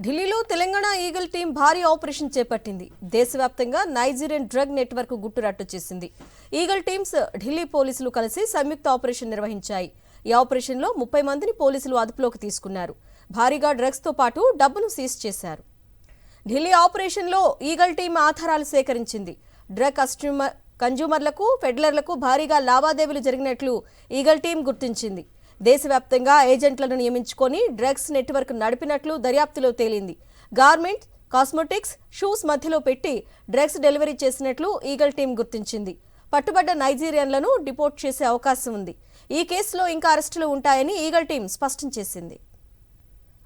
ఢిల్లీలో Telangana eagle team భారీ operation చేపట్టింది. దేశవ్యాప్తంగా నైజీరియన్ డ్రగ్ నెట్వర్క్ గుట్టురట్టు చేసింది. ఈగల్ టీమ్స్ ఢిల్లీ పోలీసులు కలిసి సంయుక్త ఆపరేషన్ నిర్వహించాయి. ఈ ఆపరేషన్లో 30 మందిని పోలీసులు అదుపులోకి తీసుకున్నారు. భారీగా డ్రగ్స్ తో పాటు డబ్బును సీజ్ చేశారు. ఢిల్లీ ఆపరేషన్లో ఈగల్ టీం ఆధారాలు సేకరించింది. డ్రగ్ కన్జ్యూమర్లకు, ఫెడ్లర్లకు భారీగా లావాదేవీలు జరిగినట్లు ఈగల్ టీం గుర్తించింది. దేశవ్యాప్తంగా ఏజెంట్లను నియమించుకొని డ్రగ్స్ నెట్వర్క్ నడిపినట్లు దర్యాప్తులో తేలింది. గార్మెంట్, కాస్మెటిక్స్, షూస్ మధ్యలో పెట్టి డ్రగ్స్ డెలివరీ చేసినట్లు ఈగల్ టీం గుర్తించింది. పట్టుబడ్డ నైజీరియన్లను డిపోర్ట్ చేసే అవకాశం ఉంది. ఈ కేసులో ఇంకా అరెస్టులు ఉంటాయని ఈగల్ టీం స్పష్టం చేసింది.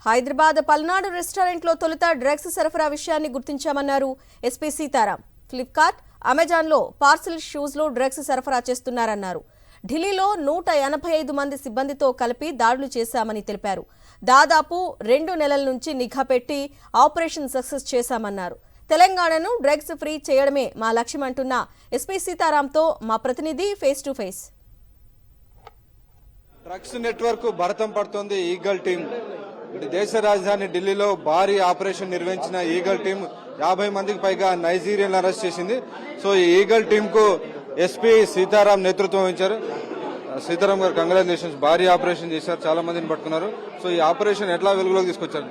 హైదరాబాద్ పల్నాడు రెస్టారెంట్లో తొలుత డ్రగ్స్ సరఫరా విషయాన్ని గుర్తించామన్నారు ఎస్పీ సీతారాం. ఫ్లిప్కార్ట్, అమెజాన్లో పార్సిల్ షూస్లో డ్రగ్స్ సరఫరా చేస్తున్నారన్నారు. ఢిల్లీలో 185 మంది సిబ్బందితో కలిపి దాడులు చేశామని తెలిపారు. దాదాపు 2 నెలల నుంచి నిఘా పెట్టి ఆపరేషన్ సక్సెస్ చేశామన్నారు. తెలంగాణను డ్రగ్స్ ఫ్రీ చేయడమే మా లక్ష్యమంటున్న ఎస్పీ సీతారాంతో మా ప్రతినిధి face to face. Drugs network భరతం పడుతోంది ఈగల్ టీం. దేశ రాజధాని ఢిల్లీలో భారీ ఆపరేషన్ నిర్వహించిన ఈగల్ టీం 50 మందికి పైగా నైజీరియన్ అరెస్ట్ చేసింది. సో ఈ ఈగల్ టీం కు ఎస్పీ సీతారాం నేతృత్వం వహించారు. సీతారాం గారు కంగ్రాచులేషన్స్. భారీ ఆపరేషన్ చేశారు, చాలా మందిని పట్టుకున్నారు. సో ఈ ఆపరేషన్ ఎట్లా వెలుగులోకి తీసుకొచ్చారు?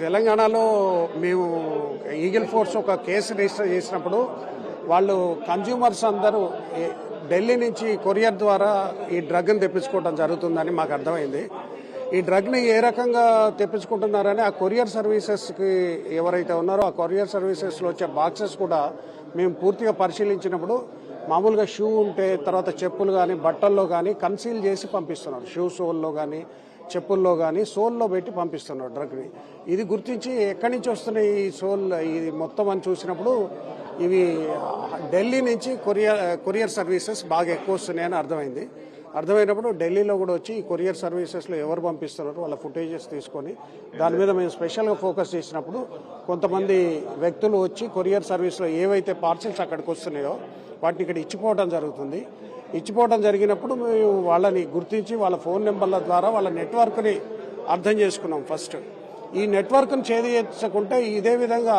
తెలంగాణలో మేము ఈగల్ ఫోర్స్ ఒక కేసు రిజిస్టర్ చేసినప్పుడు వాళ్ళు కన్జ్యూమర్స్ అందరూ ఢిల్లీ నుంచి కొరియర్ ద్వారా ఈ డ్రగ్ని తెప్పించుకోవడం జరుగుతుందని మాకు అర్థమైంది. ఈ డ్రగ్ని ఏ రకంగా తెప్పించుకుంటున్నారని ఆ కొరియర్ సర్వీసెస్కి ఎవరైతే ఉన్నారో ఆ కొరియర్ సర్వీసెస్లో వచ్చే బాక్సెస్ కూడా మేము పూర్తిగా పరిశీలించినప్పుడు మామూలుగా షూ ఉంటే తర్వాత చెప్పులు కానీ బట్టల్లో కానీ కన్సీల్ చేసి పంపిస్తున్నారు. షూ సోల్లో కానీ చెప్పుల్లో కానీ సోల్లో పెట్టి పంపిస్తున్నారు డ్రగ్ని. ఇది గుర్తించి ఎక్కడి నుంచి వస్తున్నాయి ఈ సోల్ ఇది మొత్తం అని చూసినప్పుడు ఇవి ఢిల్లీ నుంచి కొరియర్ సర్వీసెస్ బాగా ఎక్కువ వస్తున్నాయని అర్థమైనప్పుడు ఢిల్లీలో కూడా వచ్చి ఈ కొరియర్ సర్వీసెస్లో ఎవరు పంపిస్తున్నారు వాళ్ళ ఫుటేజెస్ తీసుకొని దాని మీద మేము స్పెషల్గా ఫోకస్ చేసినప్పుడు కొంతమంది వ్యక్తులు వచ్చి కొరియర్ సర్వీస్లో ఏవైతే పార్సిల్స్ అక్కడికి వస్తున్నాయో వాటిని ఇక్కడ ఇచ్చిపోవడం జరిగినప్పుడు మేము వాళ్ళని గుర్తించి వాళ్ళ ఫోన్ నెంబర్ల ద్వారా వాళ్ళ నెట్వర్క్ని అర్థం చేసుకున్నాం. ఫస్ట్ ఈ నెట్వర్క్ను ఛేదించకుంటే ఇదే విధంగా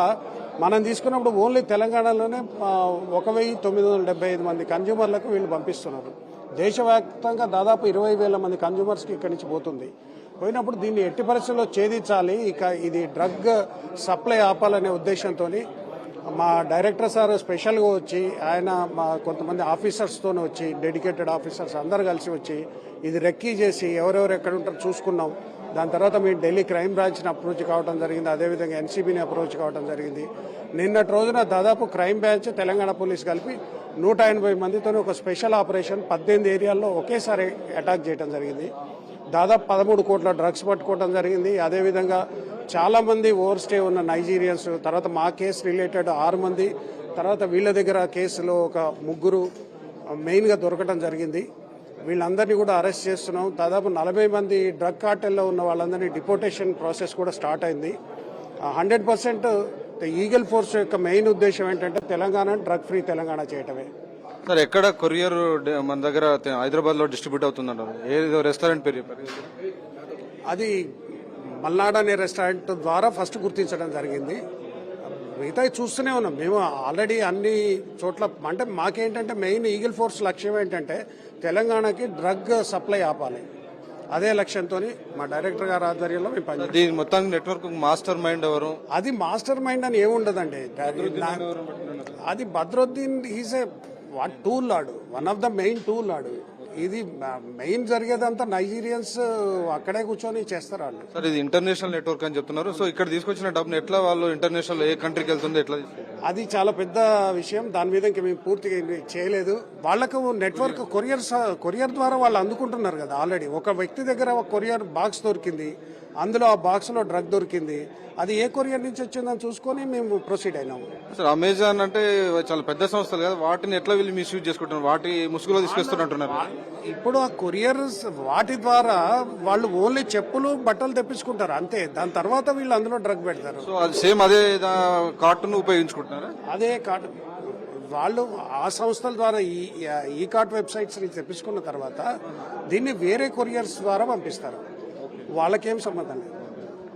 మనం తీసుకున్నప్పుడు ఓన్లీ తెలంగాణలోనే 1975 మంది కన్జ్యూమర్లకు వీళ్ళు పంపిస్తున్నారు. దేశవ్యాప్తంగా దాదాపు 20,000 మంది కన్జ్యూమర్స్కి ఇక్కడి నుంచి పోయినప్పుడు దీన్ని ఎట్టి పరిస్థితుల్లో ఛేదించాలి, ఇక ఇది డ్రగ్ సప్లై ఆపాలనే ఉద్దేశంతో మా డైరెక్టర్ సార్ స్పెషల్గా వచ్చి ఆయన మా కొంతమంది ఆఫీసర్స్తో వచ్చి డెడికేటెడ్ ఆఫీసర్స్ అందరు కలిసి వచ్చి ఇది రెక్కీ చేసి ఎవరెవరు ఎక్కడ ఉంటారో చూసుకున్నాం. దాని తర్వాత మేము ఢిల్లీ క్రైమ్ బ్రాంచ్ని అప్రోచ్ కావడం జరిగింది, అదేవిధంగా ఎన్సీబీని అప్రోచ్ కావడం జరిగింది. నిన్నటి రోజున దాదాపు క్రైమ్ బ్రాంచ్, తెలంగాణ పోలీస్ కలిపి 180 మందితో ఒక స్పెషల్ ఆపరేషన్ 18 ఏరియాల్లో ఒకేసారి అటాక్ చేయడం జరిగింది. దాదాపు 13 కోట్ల డ్రగ్స్ పట్టుకోవడం జరిగింది. అదేవిధంగా చాలామంది ఓవర్ స్టే ఉన్న నైజీరియన్స్, తర్వాత మా కేసు రిలేటెడ్ 6 మంది, తర్వాత వీళ్ళ దగ్గర కేసులో ఒక 3 మెయిన్గా దొరకడం జరిగింది. వీళ్ళందరినీ కూడా అరెస్ట్ చేస్తున్నాం. దాదాపు 40 మంది డ్రగ్ కార్టెల్లో ఉన్న వాళ్ళందరినీ డిపోర్టేషన్ ప్రాసెస్ కూడా స్టార్ట్ అయింది. 100% ఈగల్ ఫోర్స్ యొక్క మెయిన్ ఉద్దేశం ఏంటంటే తెలంగాణ డ్రగ్ ఫ్రీ తెలంగాణ చేయటమే. సార్ ఎక్కడ కొరియర్ మన దగ్గర హైదరాబాద్ లో డిస్ట్రిబ్యూట్ అవుతుందంటారు? ఏదో రెస్టారెంట్ పేరు చెప్పారు. అది మల్నాడు అనే రెస్టారెంట్ ద్వారా ఫస్ట్ గుర్తించడం జరిగింది. మిగతా చూస్తూనే ఉన్నాం మేము ఆల్రెడీ అన్ని చోట్ల. అంటే మాకేంటంటే మెయిన్ ఈగల్ ఫోర్స్ లక్ష్యం ఏంటంటే తెలంగాణకి డ్రగ్ సప్లై ఆపాలి. అదే లక్ష్యంతో మా డైరెక్టర్ గారి ఆధ్వర్యంలో మేము పనిచేస్తాం. మొత్తం నెట్వర్క్ మాస్టర్ మైండ్ ఎవరు? అది మాస్టర్ మైండ్ అని ఏముండదండి. అది బద్రుద్దీన్ ఈజ్ ఏ టూల్ ఆడు, one of the main tool ఆడు. ఇది మెయిన్ జరిగేదంతా నైజీరియన్స్ అక్కడే కూర్చొని చేస్తారు వాళ్ళు. సార్ ఇది ఇంటర్నేషనల్ నెట్వర్క్ అని చెప్తున్నారు. సో ఇక్కడ తీసుకొచ్చిన డబ్బును ఎట్లా వాళ్ళు ఇంటర్నేషనల్ ఏ కంట్రీకి వెళ్తుంది ఎట్లా? అది చాలా పెద్ద విషయం. దాని మీద ఇంకా మేము పూర్తిగా చేయలేదు. వాళ్లకు నెట్వర్క్ కొరియర్ ద్వారా వాళ్ళు అందుకుంటున్నారు కదా. ఆల్రెడీ ఒక వ్యక్తి దగ్గర ఒక కొరియర్ బాక్స్ దొరికింది, అందులో ఆ బాక్స్ లో డ్రగ్ దొరికింది. అది ఏ కొరియర్ నుంచి వచ్చిందని చూసుకొని మేము ప్రొసీడ్ అయినాము. సార్ అమెజాన్ అంటే చాలా పెద్ద సంస్థలు కదా, వాటిని ఎట్లా వీళ్ళు మిస్యూజ్ చేసుకుంటున్నారు, వాటి ముసుగులో తీసుకొస్తున్నట్టున్నారు. ఇప్పుడు ఆ కొరియర్స్ వాటి ద్వారా వాళ్ళు ఓన్లీ చెప్పులు బట్టలు తెప్పించుకుంటారు అంతే. దాని తర్వాత వీళ్ళు అందులో డ్రగ్ పెడతారు. సో అది సేమ్ అదే కార్టును ఉపయోగించుకుంటున్నారు. అదే కార్టు వాళ్ళు ఆ సంస్థల ద్వారా ఈ కార్ట్ వెబ్సైట్స్ నుంచి తెప్పించుకున్న తర్వాత దీన్ని వేరే కొరియర్స్ ద్వారా పంపిస్తారు. వాళ్ళకేం సంబంధం లేదు.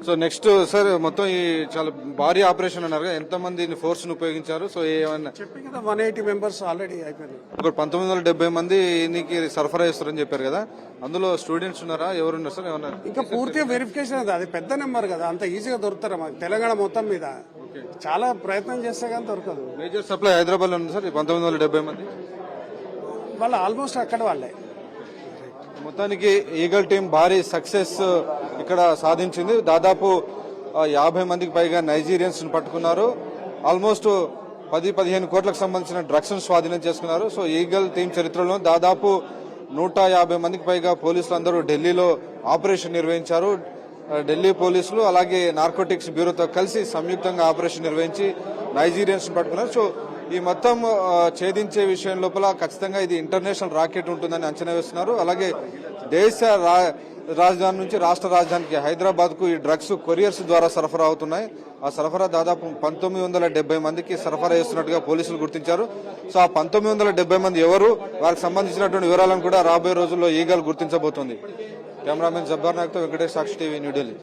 సో నెక్స్ట్ సార్ మొత్తం ఈ చాలా భారీ ఆపరేషన్ అన్నారు కదా, ఎంత మంది ఫోర్స్ ను ఉపయోగించారు? సో ఏమన్నా చెప్పి కదా 180 మెంబర్స్ ఆల్రెడీ అయిపోయింది. ఒక 1970 మంది దీనికి సరఫరా చేస్తారని చెప్పారు కదా, అందులో స్టూడెంట్స్ ఉన్నారా, ఎవరున్నారు సార్? ఏమన్నా ఇంకా పూర్తిగా వెరిఫికేషన్ అది పెద్ద నెంబర్ కదా, అంత ఈజీగా దొరుకుతారా మాకు తెలంగాణ మొత్తం మీద చాలా ప్రయత్నం చేస్తే కానీ దొరకదు. మేజర్ సప్లై హైదరాబాద్ లో ఉంది సార్ ఈ 1970 మంది. వాళ్ళు ఆల్మోస్ట్ అక్కడ వాళ్ళే. మొత్తానికి ఈగల్ టీం భారీ సక్సెస్ ఇక్కడ సాధించింది. దాదాపు 50 మందికి పైగా నైజీరియన్స్ పట్టుకున్నారు. ఆల్మోస్ట్ 10-15 కోట్లకు సంబంధించిన డ్రగ్స్ స్వాధీనం చేసుకున్నారు. సో ఈగల్ టీం చరిత్రలో దాదాపు 150 మందికి పైగా పోలీసులు అందరూ ఢిల్లీలో ఆపరేషన్ నిర్వహించారు. ఢిల్లీ పోలీసులు అలాగే నార్కోటిక్స్ బ్యూరోతో కలిసి సంయుక్తంగా ఆపరేషన్ నిర్వహించి నైజీరియన్స్ పట్టుకున్నారు. సో ఈ మొత్తం ఛేదించే విషయం లోపల ఖచ్చితంగా ఇది ఇంటర్నేషనల్ రాకెట్ ఉంటుందని అంచనా వేస్తున్నారు. అలాగే దేశ రాజధాని నుంచి రాష్ట్ర రాజధానికి హైదరాబాద్ కు ఈ డ్రగ్స్ కొరియర్స్ ద్వారా సరఫరా అవుతున్నాయి. ఆ సరఫరా దాదాపు 1970 మందికి సరఫరా చేస్తున్నట్టుగా పోలీసులు గుర్తించారు. సో ఆ 1970 మంది ఎవరు, వారికి సంబంధించినటువంటి వివరాలను కూడా రాబోయే రోజుల్లో ఈగల్ గుర్తించబోతోంది. కెమెరామెన్ జబ్బార్ నాయక్తో వెంకటేష్, సాక్షి టీవీ, న్యూఢిల్లీ.